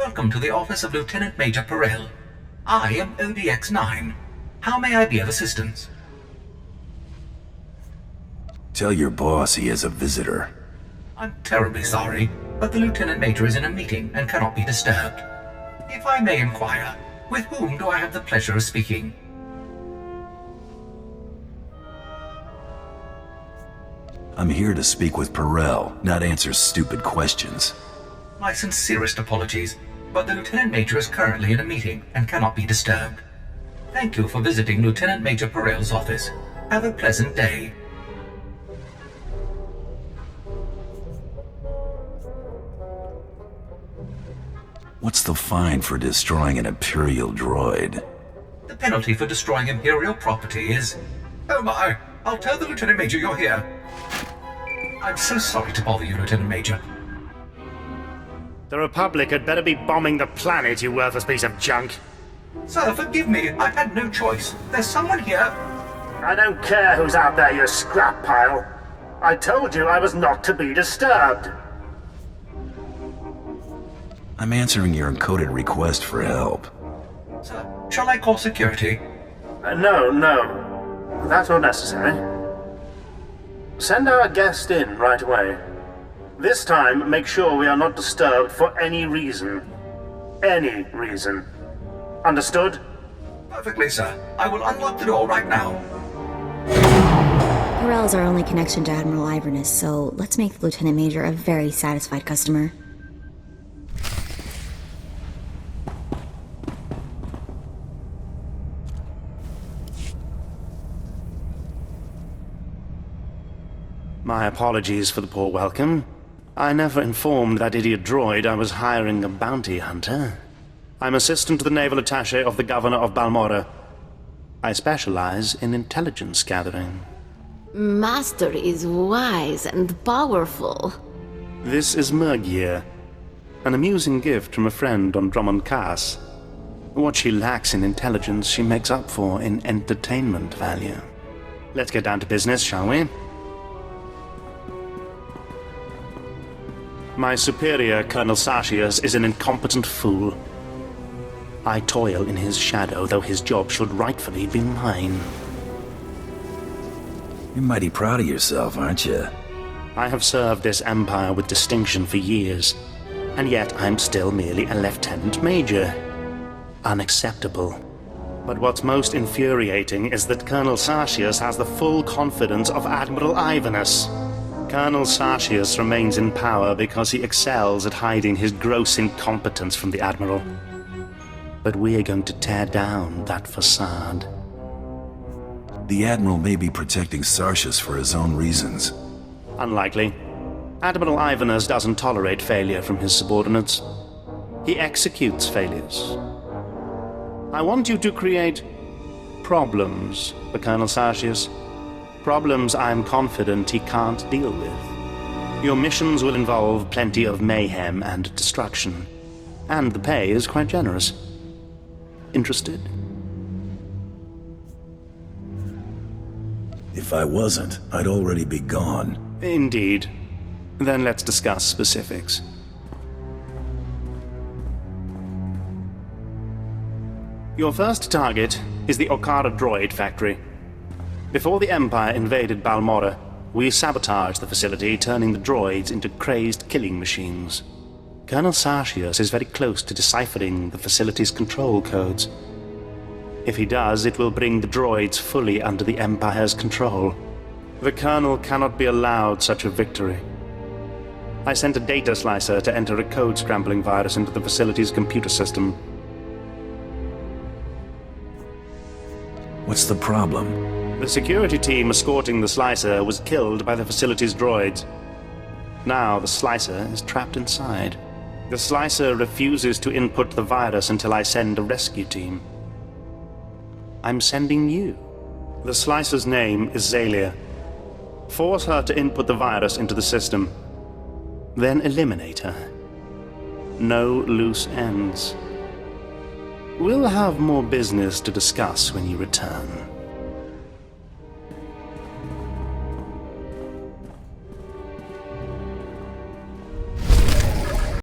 Welcome to the office of Lieutenant Major Pirrell. I am ODX-9. How may I be of assistance? Tell your boss he has a visitor. I'm terribly sorry, but the Lieutenant Major is in a meeting and cannot be disturbed. If I may inquire, with whom do I have the pleasure of speaking? I'm here to speak with Pirrell, not answer stupid questions. My sincerest apologies, but the Lieutenant Major is currently in a meeting and cannot be disturbed. Thank you for visiting Lieutenant Major Pirrell's office. Have a pleasant day. What's the fine for destroying an Imperial droid? The penalty for destroying Imperial property is... Oh my! I'll tell the Lieutenant Major you're here. I'm so sorry to bother you, Lieutenant Major. The Republic had better be bombing the planet, you worthless piece of junk. Sir, forgive me. I had no choice. There's someone here. I don't care who's out there, you scrap pile. I told you I was not to be disturbed. I'm answering your encoded request for help. Sir, shall I call security? No. That's not necessary. Send our guest in right away. This time, make sure we are not disturbed for any reason. Any reason. Understood? Perfectly, sir. I will unlock the door right now. Pirrell is our only connection to Admiral Iverness, so let's make the Lieutenant Major a very satisfied customer. My apologies for the poor welcome. I never informed that idiot droid I was hiring a bounty hunter. I'm assistant to the naval attaché of the governor of Balmorra. I specialize in intelligence gathering. Master is wise and powerful. This is Mergier, an amusing gift from a friend on Drummond Cass. What she lacks in intelligence, she makes up for in entertainment value. Let's get down to business, shall we? My superior, Colonel Sarshius, is an incompetent fool. I toil in his shadow, though his job should rightfully be mine. You're mighty proud of yourself, aren't you? I have served this empire with distinction for years, and yet I'm still merely a lieutenant major. Unacceptable. But what's most infuriating is that Colonel Sarshius has the full confidence of Admiral Iverness. Colonel Sarshius remains in power because he excels at hiding his gross incompetence from the Admiral. But we are going to tear down that facade. The Admiral may be protecting Sarshius for his own reasons. Unlikely. Admiral Iverness doesn't tolerate failure from his subordinates. He executes failures. I want you to create problems for Colonel Sarshius. Problems I'm confident he can't deal with. Your missions will involve plenty of mayhem and destruction, and the pay is quite generous. Interested? If I wasn't, I'd already be gone. Indeed. Then let's discuss specifics. Your first target is the Okara droid factory. Before the Empire invaded Balmorra, we sabotaged the facility, turning the droids into crazed killing machines. Colonel Sarshius is very close to deciphering the facility's control codes. If he does, it will bring the droids fully under the Empire's control. The Colonel cannot be allowed such a victory. I sent a data slicer to enter a code-scrambling virus into the facility's computer system. What's the problem? The security team escorting the slicer was killed by the facility's droids. Now the slicer is trapped inside. The slicer refuses to input the virus until I send a rescue team. I'm sending you. The slicer's name is Zalia. Force her to input the virus into the system. Then eliminate her. No loose ends. We'll have more business to discuss when you return.